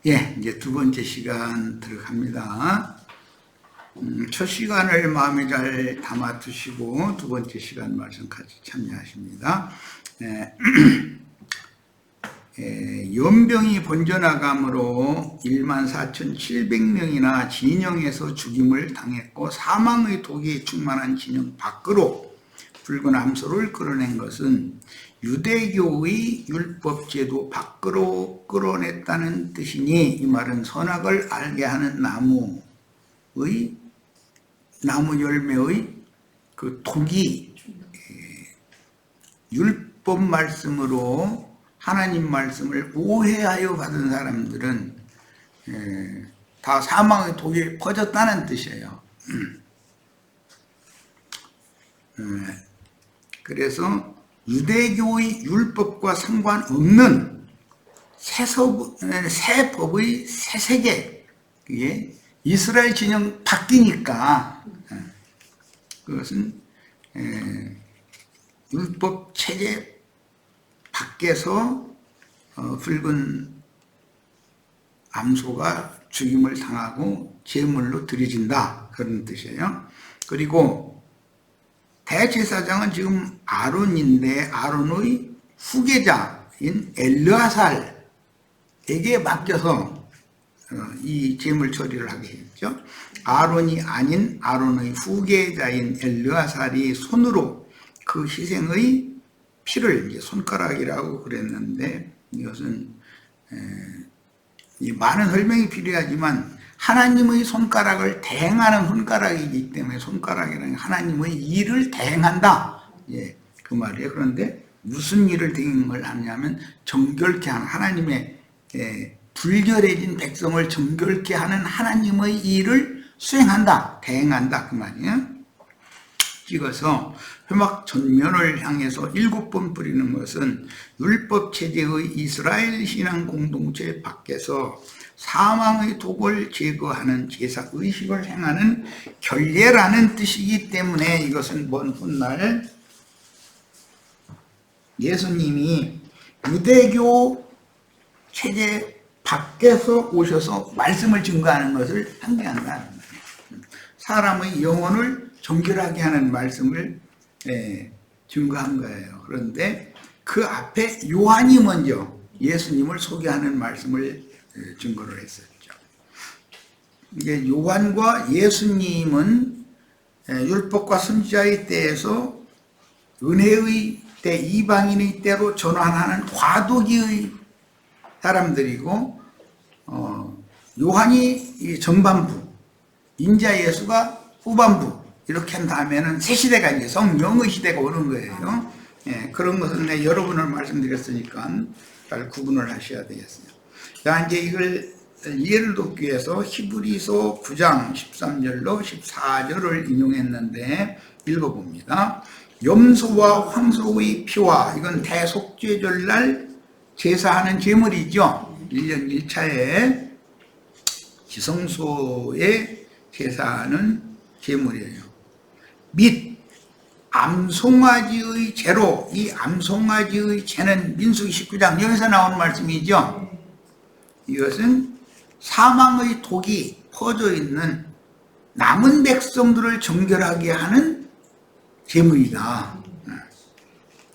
예, 이제 두 번째 시간 들어갑니다. 첫 시간을 마음에 잘 담아 두시고 두 번째 시간 말씀 같이 참여하십니다. 연병이 번져나감으로 14,700명이나 진영에서 죽임을 당했고 사망의 독이 충만한 진영 밖으로 붉은 암소를 끌어낸 것은 유대교의 율법제도 밖으로 끌어냈다는 뜻이니, 이 말은 선악을 알게 하는 나무 열매의 그 독이 율법 말씀으로 하나님 말씀을 오해하여 받은 사람들은 다 사망의 독이 퍼졌다는 뜻이에요. 그래서 유대교의 율법과 상관없는 새 법의 새 세계, 그게 이스라엘 진영 바뀌니까 그것은 율법 체계 밖에서 붉은 암소가 죽임을 당하고 제물로 드려진다, 그런 뜻이에요. 그리고 대제사장은 지금 아론인데 아론의 후계자인 엘르아살에게 맡겨서 이 제물 처리를 하게 했죠. 아론이 아닌 아론의 후계자인 엘르아살이 손으로 그 희생의 피를, 이제 손가락이라고 그랬는데, 이것은 많은 설명이 필요하지만 하나님의 손가락을 대행하는 손가락이기 때문에 손가락이라는 하나님의 일을 대행한다, 예, 그 말이에요. 그런데 무슨 일을 대행을 하냐면 정결케 하는, 하나님의 불결해진 백성을 정결케 하는 하나님의 일을 수행한다, 대행한다, 그 말이에요. 찍어서 회막 전면을 향해서 7번 뿌리는 것은 율법 체제의 이스라엘 신앙 공동체 밖에서 사망의 독을 제거하는 제사 의식을 행하는 결례라는 뜻이기 때문에, 이것은 먼 훗날 예수님이 유대교 체제 밖에서 오셔서 말씀을 증거하는 것을 상징한다. 사람의 영혼을 정결하게 하는 말씀을 증거한 거예요. 그런데 그 앞에 요한이 먼저 예수님을 소개하는 말씀을 증거를 했었죠. 이게 요한과 예수님은 율법과 선지자의 때에서 은혜의 때, 이방인의 때로 전환하는 과도기의 사람들이고, 요한이 전반부, 인자 예수가 후반부, 이렇게 한 다음에는 새 시대가, 이제 성령의 시대가 오는 거예요. 예, 그런 것은 여러 번을 말씀드렸으니까 잘 구분을 하셔야 되겠어요. 자, 이제 이걸 이해를 돕기 위해서 히브리서 9장 13절로 14절을 인용했는데 읽어봅니다. 염소와 황소의 피와, 이건 대속죄절날 제사하는 제물이죠. 1년 1차에 지성소에 제사하는 제물이에요. 및 암송아지의 제로, 이 암송아지의 제는 민수기 19장 여기서 나오는 말씀이죠. 이것은 사망의 독이 퍼져 있는 남은 백성들을 정결하게 하는 제물이다.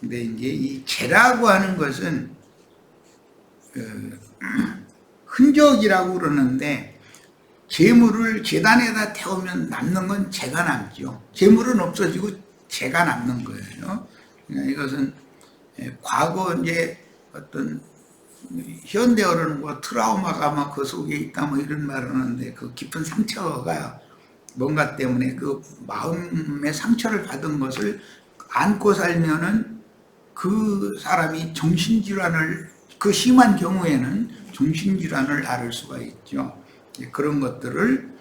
근데 이제 이 제라고 하는 것은 흔적이라고 그러는데, 제물을 제단에다 태우면 남는 건 재가 남죠. 제물은 없어지고 재가 남는 거예요. 이것은 과거 이제 어떤 현대어로는 뭐 트라우마가 막 그 속에 있다 뭐 이런 말을 하는데, 그 깊은 상처가 뭔가 때문에 그 마음의 상처를 받은 것을 안고 살면은 그 사람이 정신질환을, 그 심한 경우에는 정신질환을 앓을 수가 있죠. 그런 것들을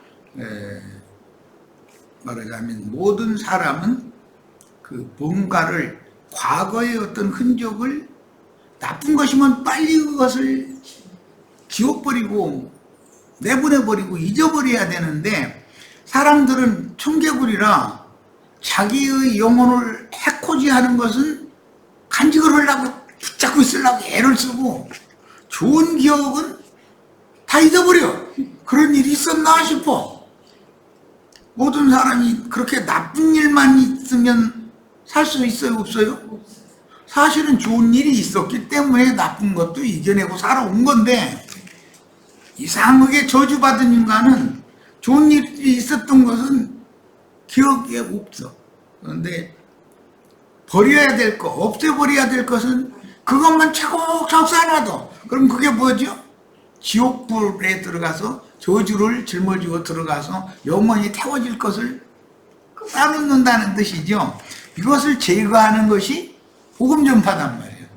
말하자면 모든 사람은 그 뭔가를, 과거의 어떤 흔적을, 나쁜 것이면 빨리 그것을 지워버리고 내보내버리고 잊어버려야 되는데, 사람들은 청개구리라 자기의 영혼을 해코지하는 것은 간직을 하려고 붙잡고 있으려고 애를 쓰고, 좋은 기억은 다 다 잊어버려. 그런 일이 있었나 싶어. 모든 사람이 그렇게 나쁜 일만 있으면 살 수 있어요, 없어요? 사실은 좋은 일이 있었기 때문에 나쁜 것도 이겨내고 살아온 건데, 이상하게 저주받은 인간은 좋은 일이 있었던 것은 기억에 없어. 그런데 버려야 될 것, 없애버려야 될 것은 그것만 차곡차곡 쌓아놔둬. 그럼 그게 뭐죠? 지옥불에 들어가서 저주를 짊어지고 들어가서 영원히 태워질 것을 쌓아놓는다는 뜻이죠. 이것을 제거하는 것이 복음 전파단 말이에요.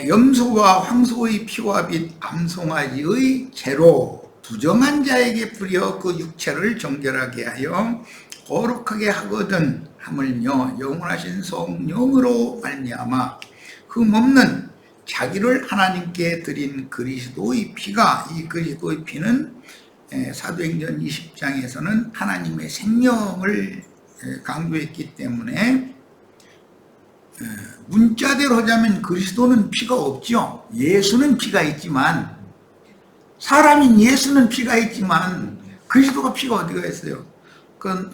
염소와 황소의 피와 빛 암송아지의 재로 부정한 자에게 뿌려 그 육체를 정결하게 하여 거룩하게 하거든 하물며 영원하신 성령으로 말미암아 흠없는 자기를 하나님께 드린 그리스도의 피가, 이 그리스도의 피는 사도행전 20장에서는 하나님의 생명을 강조했기 때문에 문자대로 하자면 그리스도는 피가 없죠. 예수는 피가 있지만, 사람인 예수는 피가 있지만 그리스도가 피가 어디가 있어요?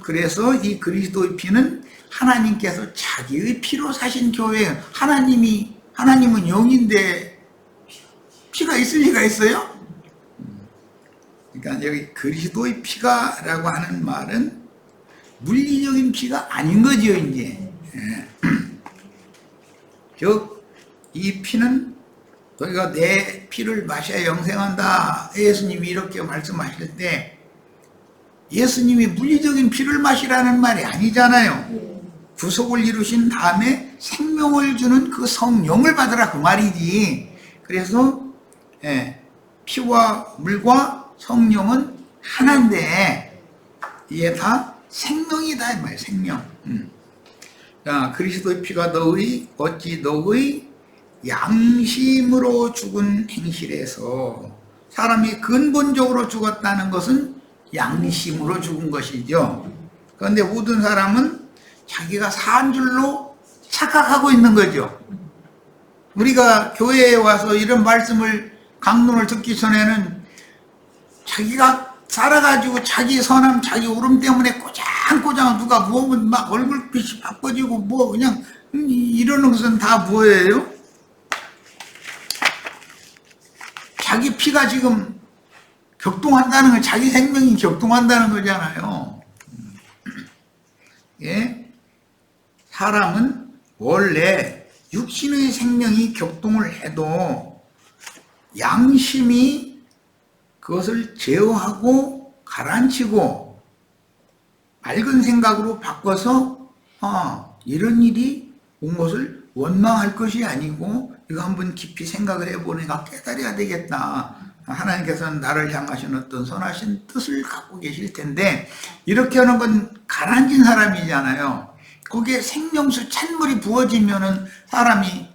그래서 이 그리스도의 피는 하나님께서 자기의 피로 사신 교회예요. 하나님은 영인데 피가 있을 리가 있어요? 그러니까 여기 그리스도의 피가라고 하는 말은 물리적인 피가 아닌 거죠, 이제. 즉, 이 피는 너희가 내 피를 마셔야 영생한다. 예수님이 이렇게 말씀하실 때 예수님이 물리적인 피를 마시라는 말이 아니잖아요. 구속을 이루신 다음에 생명을 주는 그 성령을 받으라 그 말이지. 그래서 피와 물과 성령은 하나인데 이게 다 생명이다 이 말이에요. 생명. 자, 그리스도의 피가 어찌 너의 양심으로 죽은 행실에서, 사람이 근본적으로 죽었다는 것은 양심으로 죽은 것이죠. 그런데 모든 사람은 자기가 산 줄로 착각하고 있는 거죠. 우리가 교회에 와서 이런 말씀을, 강론을 듣기 전에는 자기가 살아가지고 자기 선함, 자기 오름 때문에 꼬장꼬장 누가 뭐면 막 얼굴빛이 바꿔지고 뭐 그냥 이러는 것은 다 뭐예요? 자기 피가 지금 격동한다는 건 자기 생명이 격동한다는 거잖아요. 예? 사람은 원래 육신의 생명이 격동을 해도 양심이 그것을 제어하고 가라앉히고 맑은 생각으로 바꿔서 이런 일이 온 것을 원망할 것이 아니고 이거 한번 깊이 생각을 해보니까 깨달아야 되겠다. 하나님께서는 나를 향하신 어떤 선하신 뜻을 갖고 계실 텐데, 이렇게 하는 건 가라앉은 사람이잖아요. 거기에 생명수 찬물이 부어지면은 사람이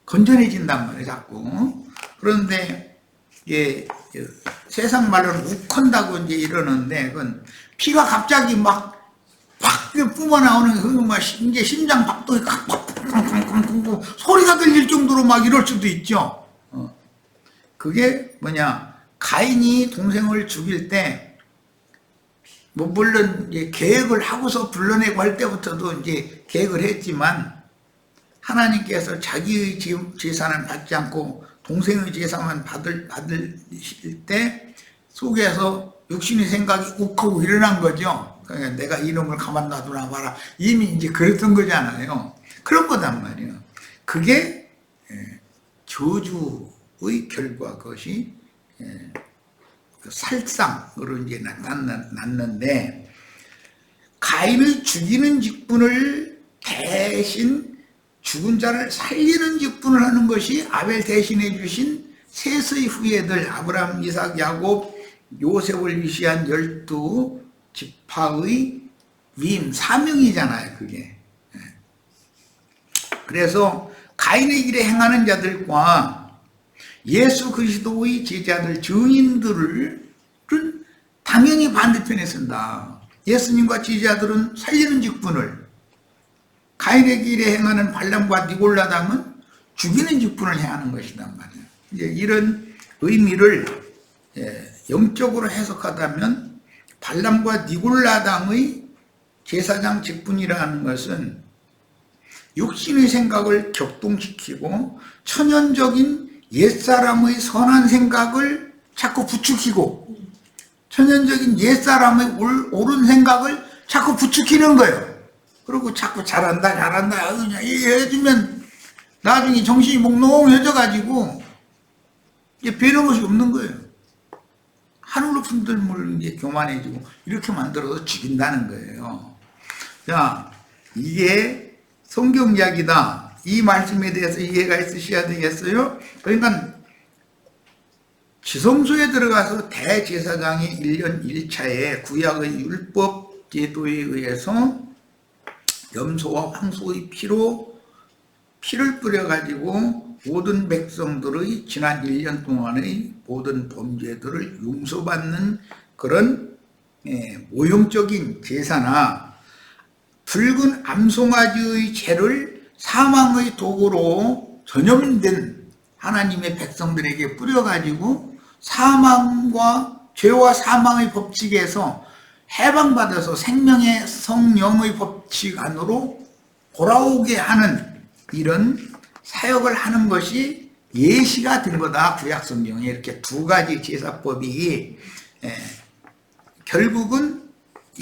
건전해진단 말이에요, 자꾸. 그런데 세상 말로는 욱한다고 이제 이러는데, 그건 피가 갑자기 막 뿜어나오는 그 막 이제 심장 박동이 소리가 들릴 정도로 막 이럴 수도 있죠. 그게 뭐냐, 가인이 동생을 죽일 때, 뭐 물론 이제 계획을 하고서 불러내고 할 때부터도 이제 계획을 했지만, 하나님께서 자기의 재산을 받지 않고 동생의 재산만 받으실 때 속에서 육신의 생각이 욱하고 일어난 거죠. 그러니까 내가 이놈을 가만 놔두나 봐라. 이미 이제 그랬던 거잖아요. 그런 거단 말이에요. 그게 저주의 결과, 그것이 살상으로 이제 났는데, 가인을 죽이는 직분을 대신 죽은 자를 살리는 직분을 하는 것이 아벨 대신해 주신 셋의 후예들, 아브라함, 이삭, 야곱, 요셉을 위시한 12지파의 위임, 사명이잖아요, 그게. 그래서 가인의 길에 행하는 자들과 예수 그리스도의 제자들, 증인들은 당연히 반대편에 쓴다. 예수님과 제자들은 살리는 직분을, 가인의 길에 행하는 발람과 니골라당은 죽이는 직분을 해야 하는 것이란 말이에요. 이제 이런 의미를 영적으로 해석하다면 발람과 니골라당의 제사장 직분이라는 것은 육신의 생각을 격동시키고 천연적인 옛사람의 선한 생각을 자꾸 부추기고 천연적인 옛사람의 옳은 생각을 자꾸 부추기는 거예요. 그리고 자꾸 잘한다 해주면 나중에 정신이 몽롱해져 가지고 이제 변함없이 없는 거예요. 하늘로 품들물 이제 교만해지고 이렇게 만들어서 죽인다는 거예요. 자, 이게 성경 이야기다. 이 말씀에 대해서 이해가 있으셔야 되겠어요. 그러니까 지성소에 들어가서 대제사장이 1년 1차에 구약의 율법 제도에 의해서 염소와 황소의 피를 뿌려가지고 모든 백성들의 지난 1년 동안의 모든 범죄들을 용서받는 그런 모형적인 제사나 붉은 암송아지의 죄를 사망의 도구로 전염된 하나님의 백성들에게 뿌려가지고 죄와 사망의 법칙에서 해방받아서 생명의 성령의 법칙 안으로 돌아오게 하는 이런 사역을 하는 것이 예시가 된 거다. 구약성경에 이렇게 두 가지 제사법이 결국은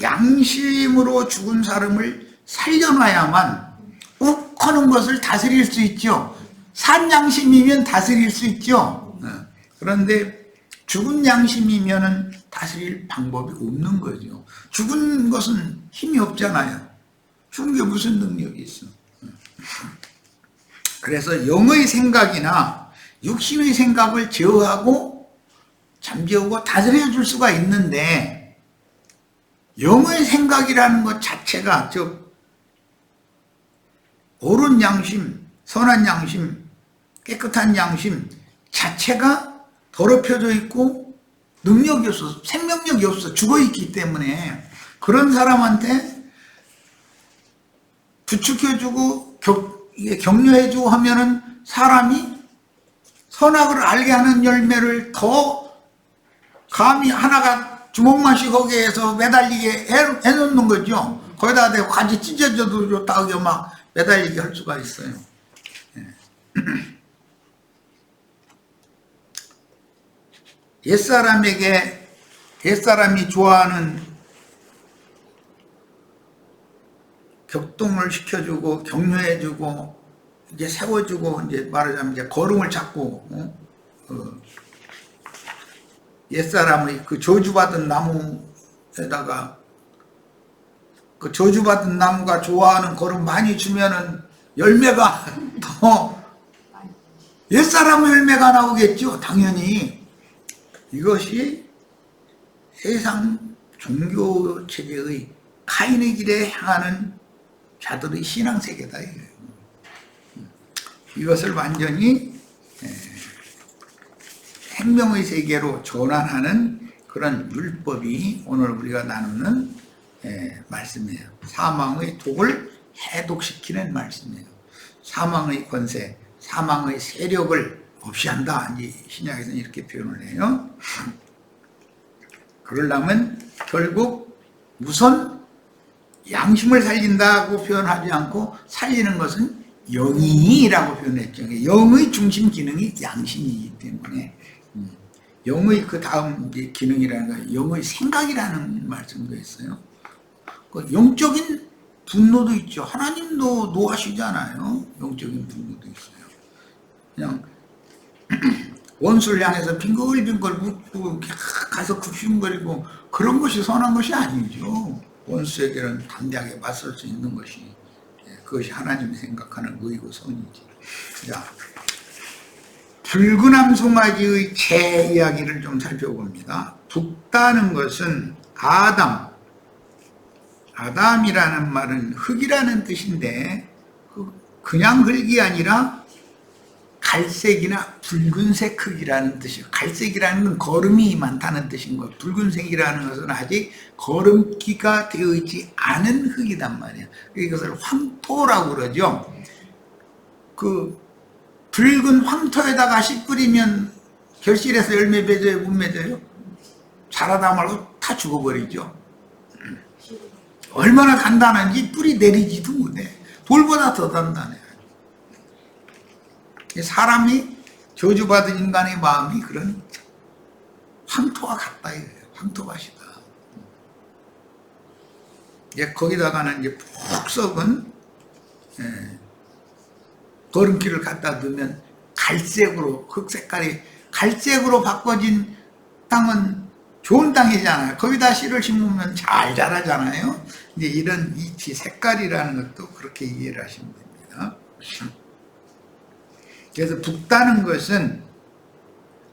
양심으로 죽은 사람을 살려놔야만 욱 하는 것을 다스릴 수 있죠. 산 양심이면 다스릴 수 있죠. 그런데 죽은 양심이면 다스릴 방법이 없는 거죠. 죽은 것은 힘이 없잖아요. 죽은 게 무슨 능력이 있어. 그래서 영의 생각이나 육신의 생각을 제어하고 잠재우고 다스려 줄 수가 있는데 영의 생각이라는 것 자체가 즉 옳은 양심, 선한 양심, 깨끗한 양심 자체가 더럽혀져 있고 능력이 없어, 생명력이 없어, 죽어있기 때문에 그런 사람한테 부축해주고 격려해주고 하면은 사람이 선악을 알게 하는 열매를 더 감히 하나가 주먹만씩 거기에 해서 매달리게 해놓는 거죠. 거기다 대고 같이 찢어져도 따게 막 매달리게 할 수가 있어요. 옛사람이 좋아하는 격동을 시켜주고 격려해주고 이제 세워주고 이제 말하자면 이제 걸음을 잡고 옛사람의 그 저주받은 나무에다가 그 저주받은 나무가 좋아하는 걸음 많이 주면은 열매가 더 옛사람의 열매가 나오겠죠. 당연히 이것이 세상 종교 체계의 카인의 길에 향하는 자들의 신앙세계다. 이것을 완전히 생명의 세계로 전환하는 그런 율법이 오늘 우리가 나누는 말씀이에요. 사망의 독을 해독시키는 말씀이에요. 사망의 권세, 사망의 세력을 없이 한다. 이제 신약에서는 이렇게 표현을 해요. 그러려면 결국 우선 양심을 살린다고 표현하지 않고 살리는 것은 영이라고 표현했죠. 영의 중심 기능이 양심이기 때문에 영의 그 다음 기능이라는 건 영의 생각이라는 말씀도 있어요. 그 영적인 분노도 있죠. 하나님도 노하시잖아요. 영적인 분노도 있어요. 그냥 원수를 향해서 빙글빙글 웃고 가서 굽신거리고 그런 것이 선한 것이 아니죠. 원수에게는 담대하게 맞설 수 있는 것이 그것이 하나님이 생각하는 의고 선이지. 자, 붉은 암송아지의 재 이야기를 좀 살펴봅니다. 붉다는 것은 아담이라는 말은 흙이라는 뜻인데 그냥 흙이 아니라 갈색이나 붉은색 흙이라는 뜻이에요. 갈색이라는 건 거름이 많다는 뜻인 거예요. 붉은색이라는 것은 아직 거름기가 되어 있지 않은 흙이단 말이에요. 이것을 황토라고 그러죠. 그 붉은 황토에다가 씨 뿌리면 결실에서 열매 맺어요, 못 맺어요? 자라다 말고 다 죽어버리죠. 얼마나 단단한지 뿌리 내리지도 못해. 돌보다 더 단단해. 사람이 저주받은 인간의 마음이 그런 황토와 같다 이거예요. 황토밭이다. 거기다가는 이제 푹 썩은 거름길을 갖다 두면 갈색으로, 흙색깔이 갈색으로 바꿔진 땅은 좋은 땅이잖아요. 거기다 씨를 심으면 잘 자라잖아요. 이제 이런 이 색깔이라는 것도 그렇게 이해를 하시면 됩니다. 그래서 붓다는 것은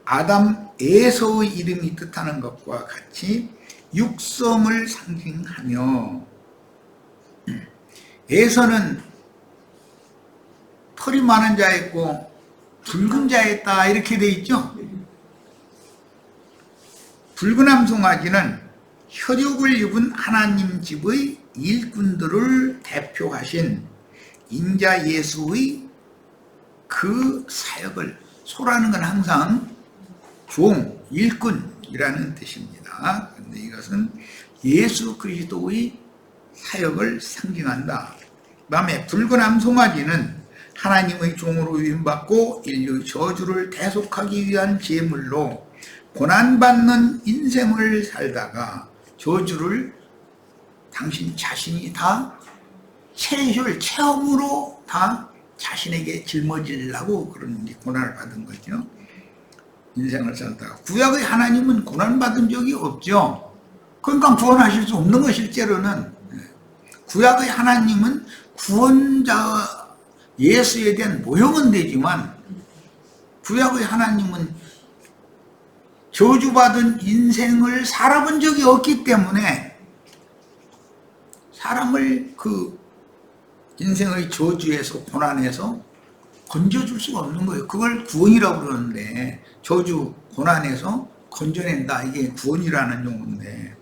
아담 에서의 이름이 뜻하는 것과 같이 육성을 상징하며, 에서는 털이 많은 자였고 붉은 자였다 이렇게 돼 있죠. 붉은 암송아지는 혈육을 입은 하나님 집의 일꾼들을 대표하신 인자 예수의 그 사역을, 소라는 건 항상 종, 일꾼이라는 뜻입니다. 그런데 이것은 예수 그리스도의 사역을 상징한다. 그 다음에 붉은 암송아지는 하나님의 종으로 위임받고 인류의 저주를 대속하기 위한 제물로 고난받는 인생을 살다가 저주를 당신 자신이 다 체험으로 다 자신에게 짊어지려고 그런 고난을 받은 거죠. 인생을 살다가. 구약의 하나님은 고난받은 적이 없죠. 그러니까 구원하실 수 없는 거 실제로는. 구약의 하나님은 구원자 예수에 대한 모형은 되지만 구약의 하나님은 저주받은 인생을 살아본 적이 없기 때문에 사람을 그 인생의 저주에서, 고난에서 건져줄 수가 없는 거예요. 그걸 구원이라고 그러는데, 저주, 고난에서 건져낸다, 이게 구원이라는 용어인데,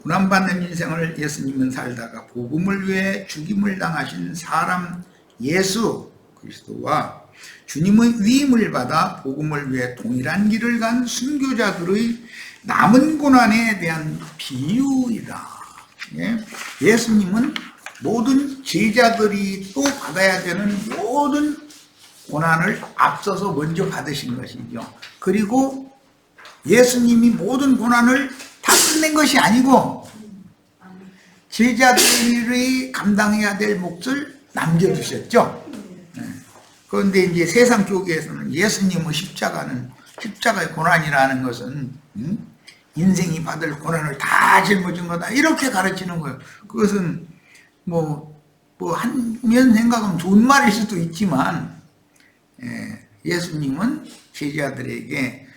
고난받는 인생을 예수님은 살다가 복음을 위해 죽임을 당하신 사람 예수 그리스도와 주님의 위임을 받아 복음을 위해 동일한 길을 간 순교자들의 남은 고난에 대한 비유이다. 예수님은 모든 제자들이 또 받아야 되는 모든 고난을 앞서서 먼저 받으신 것이죠. 그리고 예수님이 모든 고난을 다 끝낸 것이 아니고 제자들이 감당해야 될 몫을 남겨두셨죠. 그런데 이제 세상 교계에서는 예수님의 십자가의 고난이라는 것은 인생이 받을 고난을 다 짊어진 거다 이렇게 가르치는 거예요. 그것은 한면 생각하면 좋은 말일 수도 있지만, 예수님은 제자들에게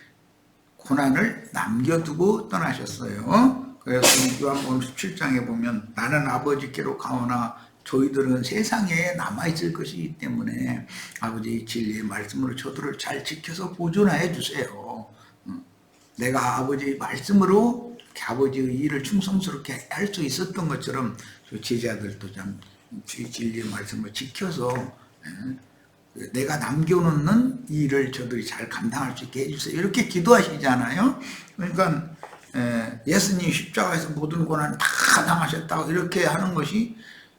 고난을 남겨두고 떠나셨어요. 그래서 요한복음 17장에 보면 나는 아버지께로 가오나 저희들은 세상에 남아있을 것이기 때문에 아버지의 진리의 말씀으로 저들을 잘 지켜서 보존하여 주세요. 내가 아버지의 말씀으로 아버지의 일을 충성스럽게 할 수 있었던 것처럼 제자들도 참 진리의 말씀을 지켜서 내가 남겨놓는 일을 저들이 잘 감당할 수 있게 해주세요. 이렇게 기도하시잖아요. 그러니까 예수님 십자가에서 모든 고난을 다 당하셨다고 이렇게 하는 것이,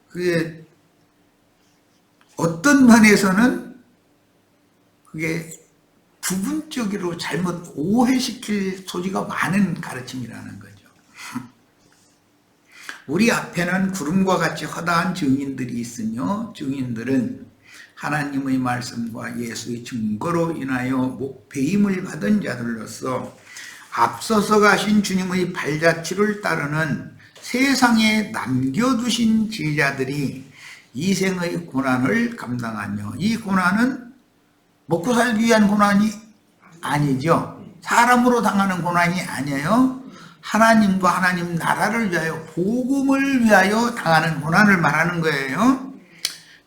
그게 어떤 면에서는 그게 부분적으로 잘못 오해시킬 소지가 많은 가르침이라는 거죠. 우리 앞에는 구름과 같이 허다한 증인들이 있으며, 증인들은 하나님의 말씀과 예수의 증거로 인하여 목배임을 받은 자들로서 앞서서 가신 주님의 발자취를 따르는 세상에 남겨두신 제자들이 이 생의 고난을 감당하며, 이 고난은 먹고 살기 위한 고난이 아니죠. 사람으로 당하는 고난이 아니에요. 하나님과 하나님 나라를 위하여, 복음을 위하여 당하는 고난을 말하는 거예요.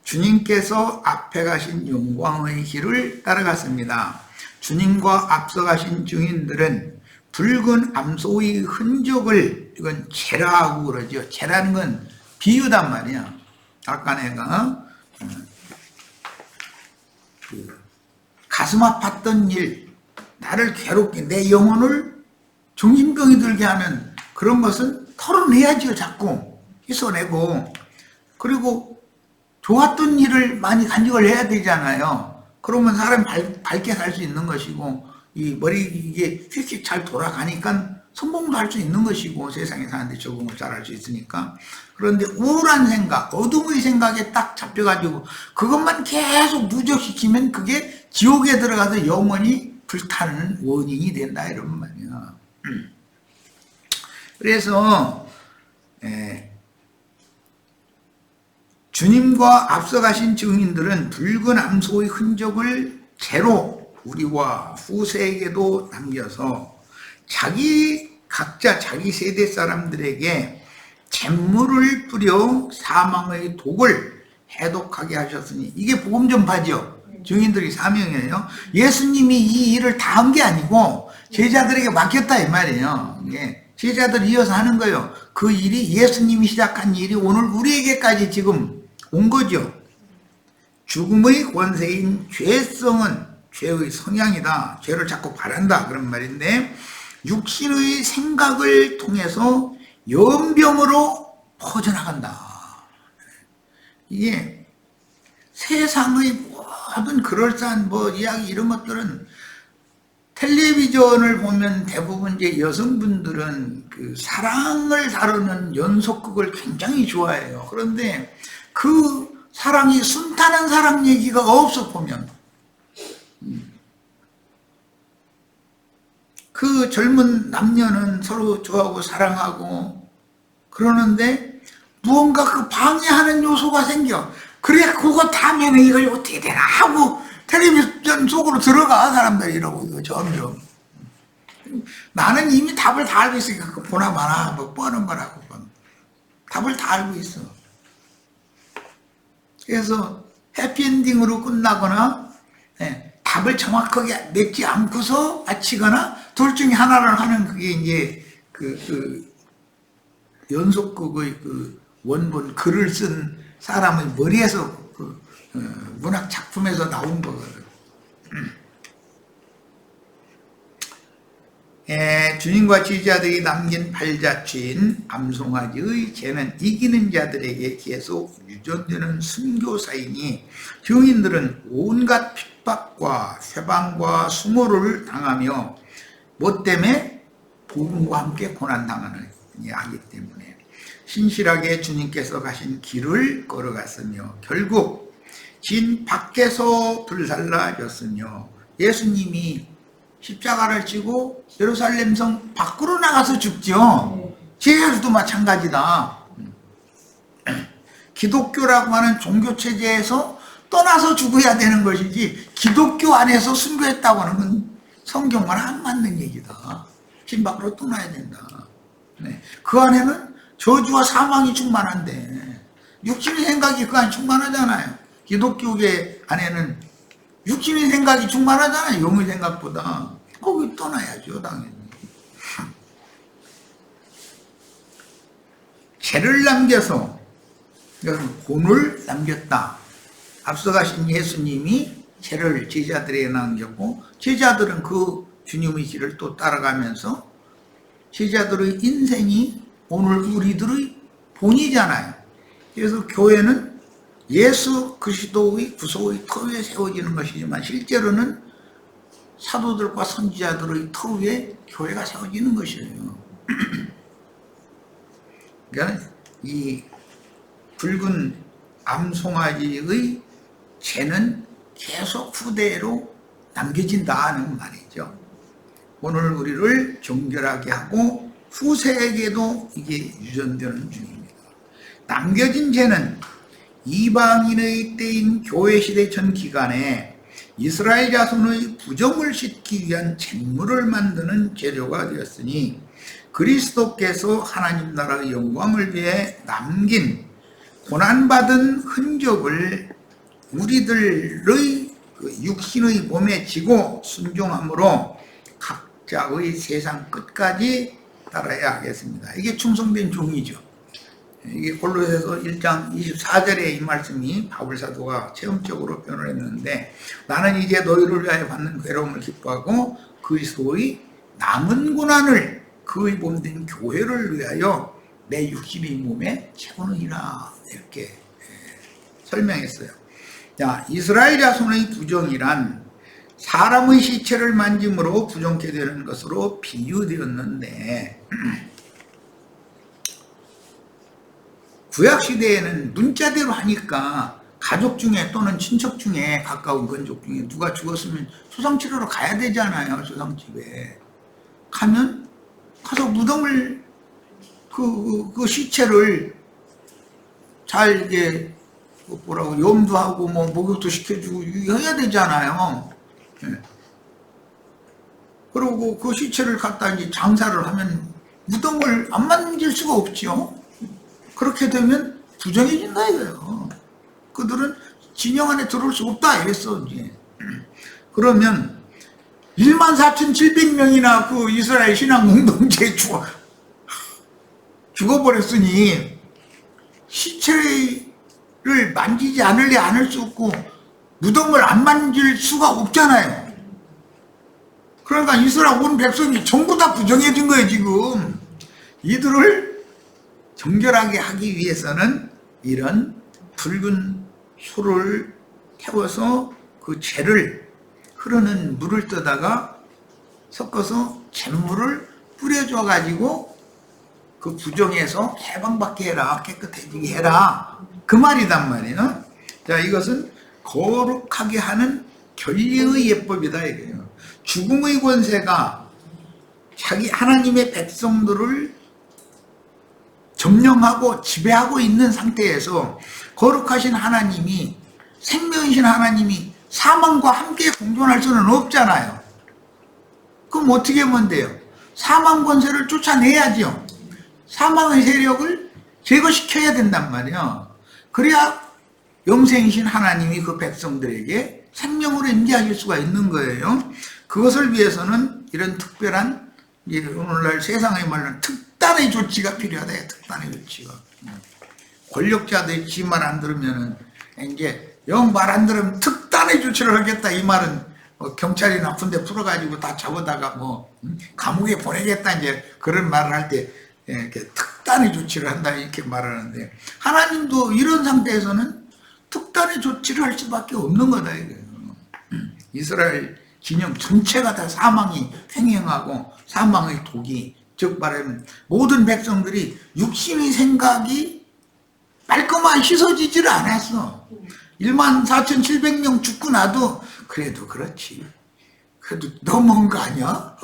주님께서 앞에 가신 영광의 길을 따라갔습니다. 주님과 앞서 가신 증인들은 붉은 암소의 흔적을, 이건 제라고 그러죠. 제라는 건 비유단 말이야. 아까 내가 가슴 아팠던 일, 나를 괴롭게 내 영혼을 정신병이 들게 하는 그런 것은 털어내야지요. 자꾸 씻어내고. 그리고 좋았던 일을 많이 간직을 해야 되잖아요. 그러면 사람 밝게 살 수 있는 것이고, 이 머리 이게 휙휙 잘 돌아가니까 성공도 할 수 있는 것이고, 세상에 사는데 적응을 잘 할 수 있으니까. 그런데 우울한 생각, 어둠의 생각에 딱 잡혀가지고 그것만 계속 누적시키면 그게 지옥에 들어가서 영원히 불타는 원인이 된다, 이런 말이야. 그래서 주님과 앞서가신 증인들은 붉은 암소의 흔적을 제로 우리와 후세에게도 남겨서 각자 자기 세대 사람들에게 잿물을 뿌려 사망의 독을 해독하게 하셨으니, 이게 복음 전파죠. 증인들이 사명이에요. 예수님이 이 일을 다 한 게 아니고 제자들에게 맡겼다, 이 말이에요. 제자들이 이어서 하는 거예요. 그 일이, 예수님이 시작한 일이 오늘 우리에게까지 지금 온 거죠. 죽음의 권세인 죄성은 죄의 성향이다. 죄를 자꾸 바란다, 그런 말인데, 육신의 생각을 통해서 연병으로 퍼져나간다. 이게 세상의 모든 그럴싸한 이야기, 이런 것들은 텔레비전을 보면 대부분 이제 여성분들은 그 사랑을 다루는 연속극을 굉장히 좋아해요. 그런데 그 사랑이 순탄한 사랑 얘기가 없어 보면, 그 젊은 남녀는 서로 좋아하고 사랑하고 그러는데 무언가 그 방해하는 요소가 생겨. 그래, 그거 다음에는 이걸 어떻게 되나 하고 텔레비전 속으로 들어가, 사람들이. 이러고 이거 점점. 나는 이미 답을 다 알고 있으니까 그 보나 마나 뻔한 거라고. 답을 다 알고 있어. 그래서 해피엔딩으로 끝나거나 답을 정확하게 맺지 않고서 마치거나 둘 중에 하나를 하는, 그게 이제 그 연속극의 그 원본 글을 쓴 사람의 머리에서 그 문학 작품에서 나온 거거든. 주님과 제자들이 남긴 발자취인 암송아지의 죄는 이기는 자들에게 계속 유전되는 순교사이니, 증인들은 온갖 핍박과 회방과 수모를 당하며 뭐 때문에? 복음과 함께 고난당하는 하기 때문에 신실하게 주님께서 가신 길을 걸어갔으며 결국 진 밖에서 불살라졌으며, 예수님이 십자가를 지고 예루살렘 성 밖으로 나가서 죽죠. 제자들도 마찬가지다. 기독교라고 하는 종교체제에서 떠나서 죽어야 되는 것이지, 기독교 안에서 순교했다고 하는 건 성경과 안 맞는 얘기다. 진 밖으로 떠나야 된다. 그 안에는 저주와 사망이 충만한데, 육신의 생각이 그 안에 충만하잖아요. 기독교계 안에는 육신의 생각이 충만하잖아요. 영의 생각보다. 거기 떠나야죠, 당연히. 죄를 남겨서 본을 남겼다. 앞서가신 예수님이 죄를 제자들에게 남겼고, 제자들은 그 주님의 길을 또 따라가면서, 제자들의 인생이 오늘 우리들의 본이잖아요. 그래서 교회는 예수 그리스도의 구속의 터 위에 세워지는 것이지만, 실제로는 사도들과 선지자들의 터 위에 교회가 세워지는 것이에요. 그러니까 이 붉은 암송아지의 죄는 계속 후대로 남겨진다는 말이죠. 오늘 우리를 정결하게 하고 후세에게도 이게 유전되는 중입니다. 남겨진 죄는 이방인의 때인 교회시대 전 기간에 이스라엘 자손의 부정을 씻기 위한 잿물을 만드는 재료가 되었으니, 그리스도께서 하나님 나라의 영광을 위해 남긴 고난받은 흔적을 우리들의 육신의 몸에 지고 순종함으로 각자의 세상 끝까지 따라야 하겠습니다. 이게 충성된 종이죠. 이게 골로새서 1장 24절에 이 말씀이 바울 사도가 체험적으로 표현했는데, 나는 이제 너희를 위하여 받는 괴로움을 기뻐하고 그리스도의 남은 고난을 그의 몸된 교회를 위하여 내 육신의 몸에 채우느니라, 이렇게 설명했어요. 자, 이스라엘 자손의 부정이란 사람의 시체를 만짐으로 부정케 되는 것으로 비유되었는데, 구약시대에는 문자대로 하니까 가족 중에 또는 친척 중에 가까운 건족 중에 누가 죽었으면 수상치료로 가야 되잖아요. 수상집에 가면 가서 무덤을 그 시체를 잘 이게 뭐라고 염도하고 뭐 목욕도 시켜주고 해야 되잖아요. 예. 그리고 그 시체를 갖다 이제 장사를 하면 무덤을 안 만질 수가 없죠. 그렇게 되면 부정해진다 이거예요. 그들은 진영 안에 들어올 수 없다 이랬어 이제. 그러면 14,700명이나 그 이스라엘 신앙 공동체에 죽어버렸으니 시체를 만지지 않을래 않을 수 없고 무덤을 안 만질 수가 없잖아요. 그러니까 이스라엘 온 백성이 전부 다 부정해진 거예요 지금. 이들을 정결하게 하기 위해서는 이런 붉은 소를 태워서 그 죄를 흐르는 물을 떠다가 섞어서 잿물을 뿌려줘 가지고 그 부정에서 해방받게 해라, 깨끗해지게 해라, 그 말이단 말이에요. 자, 이것은 거룩하게 하는 결례의 예법이다 이거예요. 죽음의 권세가 자기 하나님의 백성들을 점령하고 지배하고 있는 상태에서 거룩하신 하나님이, 생명이신 하나님이 사망과 함께 공존할 수는 없잖아요. 그럼 어떻게 하면 돼요? 사망 권세를 쫓아내야죠. 사망의 세력을 제거시켜야 된단 말이에요. 그래야 영생이신 하나님이 그 백성들에게 생명으로 임재하실 수가 있는 거예요. 그것을 위해서는 이런 특별한, 오늘날 세상의 말로는 특단의 조치가 필요하다. 특단의 조치가. 권력자들이 지 말 안 들으면은 이제 영 말 안 들으면 특단의 조치를 하겠다 이 말은 경찰이 나쁜 데 풀어가지고 다 잡아다가 뭐 감옥에 보내겠다 이제 그런 말을 할 때 이렇게 특단의 조치를 한다 이렇게 말하는데, 하나님도 이런 상태에서는 특단의 조치를 할 수밖에 없는 거다 이거예요. 이스라엘 진영 전체가 다 사망이 횡행하고 사망의 독이, 즉 말하면 모든 백성들이 육신의 생각이 말끔하게 씻어지지를 않았어. 14,700명 죽고 나도 그래도 그렇지. 그래도 너무한 거 아니야?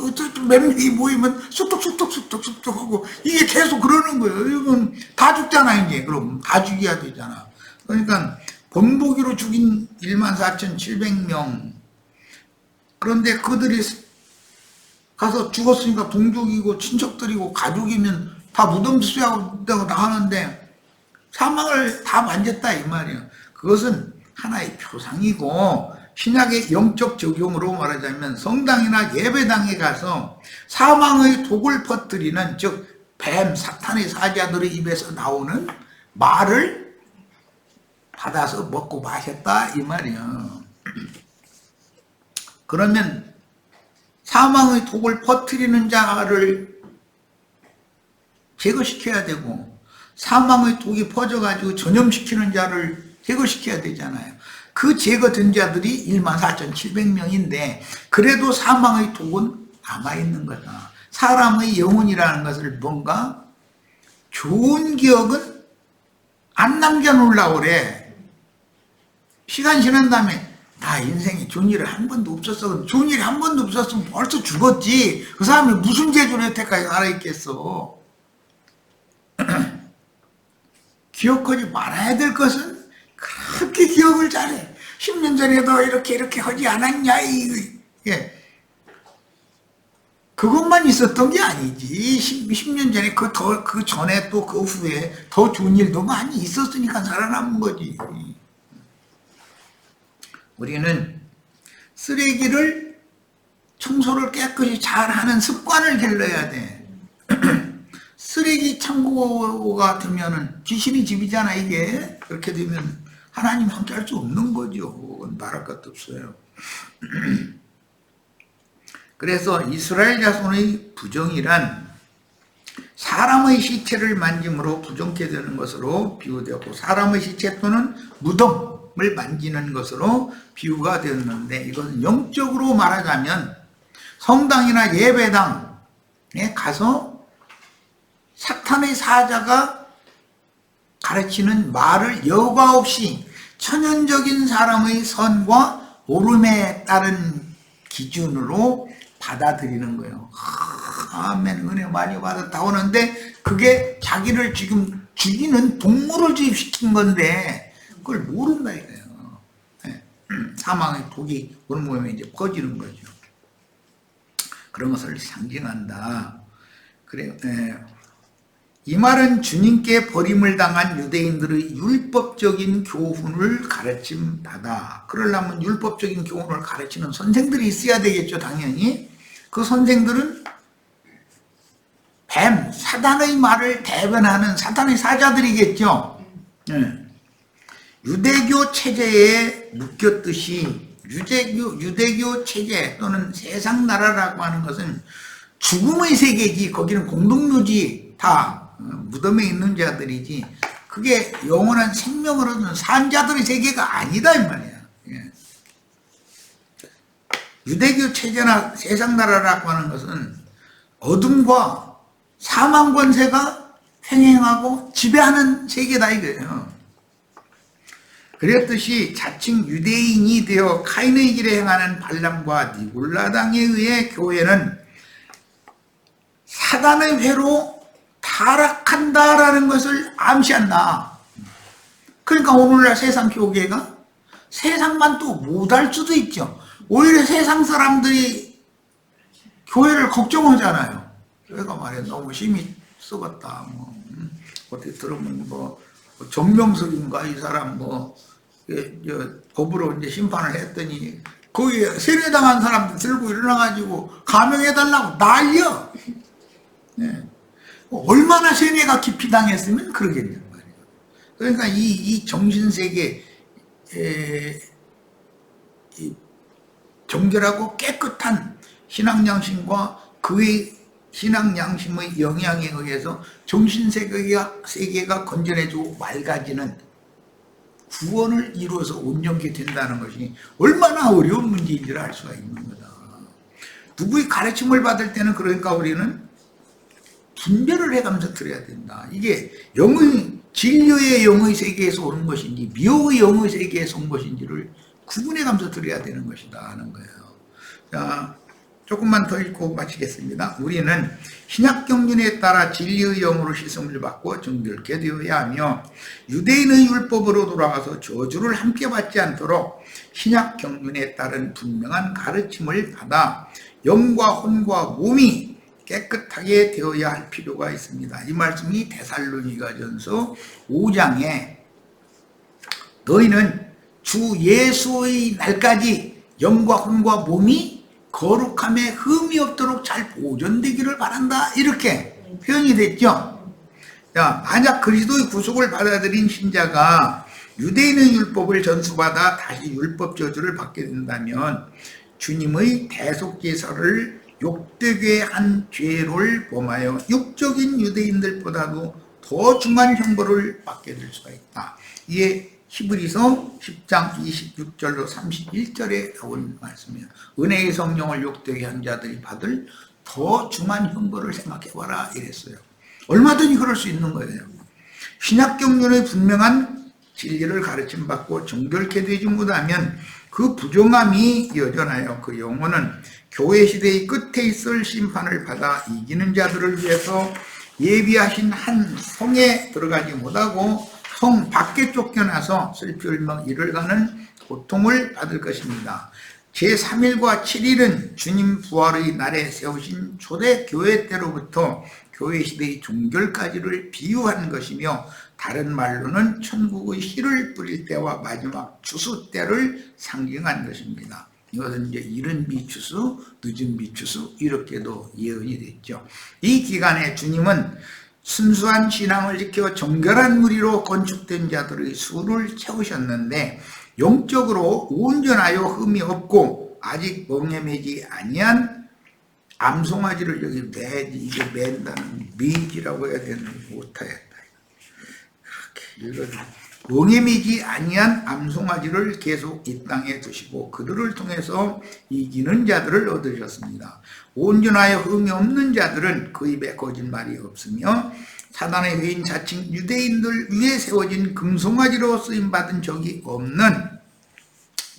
몇 명이 모이면 쑥덕쑥덕 하고 이게 계속 그러는 거예요. 이건 다 죽잖아 이제. 그럼 다 죽여야 되잖아. 그러니까 본보기로 죽인 14,700명. 그런데 그들이 가서 죽었으니까 동족이고 친척들이고 가족이면 다 무덤 수야하고 다 하는데 사망을 다 만졌다 이 말이에요. 그것은 하나의 표상이고, 신약의 영적 적용으로 말하자면 성당이나 예배당에 가서 사망의 독을 퍼뜨리는, 즉 뱀, 사탄의 사자들의 입에서 나오는 말을 받아서 먹고 마셨다 이 말이에요. 그러면 사망의 독을 퍼뜨리는 자를 제거시켜야 되고, 사망의 독이 퍼져가지고 전염시키는 자를 제거시켜야 되잖아요. 그 제거된 자들이 14,700명인데 그래도 사망의 독은 남아있는 거다. 사람의 영혼이라는 것을 뭔가 좋은 기억은 안 남겨놓으려고 그래. 시간 지난 다음에 나 인생에 좋은 일이 한 번도 없었어. 좋은 일이 한 번도 없었으면 벌써 죽었지. 그 사람이 무슨 재주로 여태까지 살아있겠어. 기억하지 말아야 될 것은 그렇게 기억을 잘해. 10년 전에도 이렇게 하지 않았냐. 예. 그것만 있었던 게 아니지. 10년 전에 그 전에 또 그 후에 더 좋은 일도 많이 있었으니까 살아남은 거지. 우리는 쓰레기를 청소를 깨끗이 잘하는 습관을 길러야 돼. 쓰레기 창고가 되면은 귀신이 집이잖아, 이게. 그렇게 되면 하나님 함께 할 수 없는 거죠. 말할 것도 없어요. 그래서 이스라엘 자손의 부정이란 사람의 시체를 만짐으로 부정케 되는 것으로 비유되었고, 사람의 시체 또는 무덤을 만지는 것으로 비유가 되었는데, 이것은 영적으로 말하자면 성당이나 예배당에 가서 사탄의 사자가 가르치는 말을 여과 없이 천연적인 사람의 선과 옳음에 따른 기준으로 받아들이는 거예요. 아멘, 은혜 많이 받았다 하는데, 그게 자기를 지금 죽이는 동물을 주입시킨 건데 그걸 모른다 이거예요. 사망의 독이 어느 몸에 이제 퍼지는 거죠. 그런 것을 상징한다. 그래요. 이 말은 주님께 버림을 당한 유대인들의 율법적인 교훈을 가르침 받아. 그러려면 율법적인 교훈을 가르치는 선생들이 있어야 되겠죠, 당연히. 그 선생들은 뱀, 사단의 말을 대변하는 사탄의 사자들이겠죠. 유대교 체제에 묶였듯이 유대교 체제 또는 세상 나라라고 하는 것은 죽음의 세계지. 거기는 공동묘지, 다 무덤에 있는 자들이지, 그게 영원한 생명을 얻는 산자들의 세계가 아니다 이 말이야. 유대교 체제나 세상 나라라고 하는 것은 어둠과 사망 권세가 횡행하고 지배하는 세계다 이거예요. 그랬듯이 자칭 유대인이 되어 카인의 길에 행하는 발람과 니골라당에 의해 교회는 사단의 회로 타락한다라는 것을 암시한다. 그러니까 오늘날 세상 교계가 세상만 또 못할 수도 있죠. 오히려 세상 사람들이 교회를 걱정하잖아요. 교회가 말이야 너무 힘이 썩었다. 어떻게 들으면 정명석인가 이 사람 법으로 이제 심판을 했더니 거기에 세뇌당한 사람들 들고 일어나가지고 감형해달라고 난리야. 얼마나 세뇌가 깊이 당했으면 그러겠냔 말이에요. 그러니까 이 정신세계 정결하고 깨끗한 신앙양심과 그의 신앙양심의 영향에 의해서 정신세계가 건전해지고 맑아지는 구원을 이루어서 온전케 된다는 것이 얼마나 어려운 문제인지를 알 수가 있는 거다. 누구의 가르침을 받을 때는 그러니까 우리는 분별을 해가면서 들어야 된다. 이게 진료의 영의 세계에서 오는 것인지 미혹의 영의 세계에서 온 것인지를 구분해가면서 들어야 되는 것이다 하는 거예요. 자, 조금만 더 읽고 마치겠습니다. 우리는 신약경륜에 따라 진리의 영으로 씻음을 받고 정결케 되어야 하며 유대인의 율법으로 돌아가서 저주를 함께 받지 않도록 신약경륜에 따른 분명한 가르침을 받아 영과 혼과 몸이 깨끗하게 되어야 할 필요가 있습니다. 이 말씀이 데살로니가전서 5장에 너희는 주 예수의 날까지 영과 혼과 몸이 거룩함에 흠이 없도록 잘 보존되기를 바란다. 이렇게 표현이 됐죠. 자, 만약 그리스도의 구속을 받아들인 신자가 유대인의 율법을 전수받아 다시 율법 저주를 받게 된다면 주님의 대속제사를 욕되게 한 죄를 범하여 육적인 유대인들보다도 더 중한 형벌을 받게 될 수가 있다. 이에 히브리서 10장 26절로 31절에 나온 말씀이에요. 은혜의 성령을 욕되게 한 자들이 받을 더 중한 형벌을 생각해봐라 이랬어요. 얼마든지 그럴 수 있는 거예요. 신약경륜의 분명한 진리를 가르침받고 정결케 되지 못하면 그 부정함이 여전하여 그 영혼은 교회 시대의 끝에 있을 심판을 받아 이기는 자들을 위해서 예비하신 한 성에 들어가지 못하고 성 밖에 쫓겨나서 슬피 울며 이를 가는 고통을 받을 것입니다. 제3일과 7일은 주님 부활의 날에 세우신 초대 교회 때로부터 교회 시대의 종결까지를 비유한 것이며 다른 말로는 천국의 씨를 뿌릴 때와 마지막 추수 때를 상징한 것입니다. 이것은 이제 이른 비추수, 늦은 비추수 이렇게도 예언이 됐죠. 이 기간에 주님은 순수한 신앙을 지켜 정결한 무리로 건축된 자들의 수를 채우셨는데 영적으로 온전하여 흠이 없고 아직 멍에 매지 아니한 암송아지를 여기 매지, 이게 맨다는 매지라고 해야 되는데 못하겠다. 그렇게 읽어줘. 멍에 매지 아니한 암송아지를 계속 이 땅에 두시고 그들을 통해서 이기는 자들을 얻으셨습니다. 온전하여 흠이 없는 자들은 그 입에 거짓말이 없으며 사단의 회인 자칭 유대인들 위에 세워진 금송아지로 쓰임받은 적이 없는,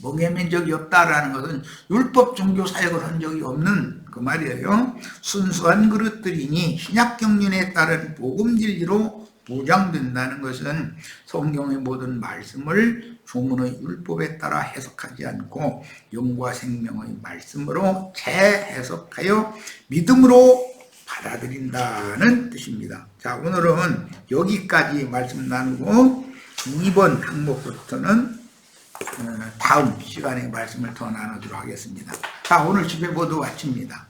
멍에 맨 적이 없다라는 것은 율법 종교 사역을 한 적이 없는 그 말이에요. 순수한 그릇들이니 신약 경륜에 따른 복음 진리로 보장된다는 것은 성경의 모든 말씀을 조문의 율법에 따라 해석하지 않고 영과 생명의 말씀으로 재해석하여 믿음으로 받아들인다는 뜻입니다. 자, 오늘은 여기까지 말씀 나누고 2번 항목부터는 다음 시간에 말씀을 더 나누도록 하겠습니다. 자, 오늘 집회 모두 마칩니다.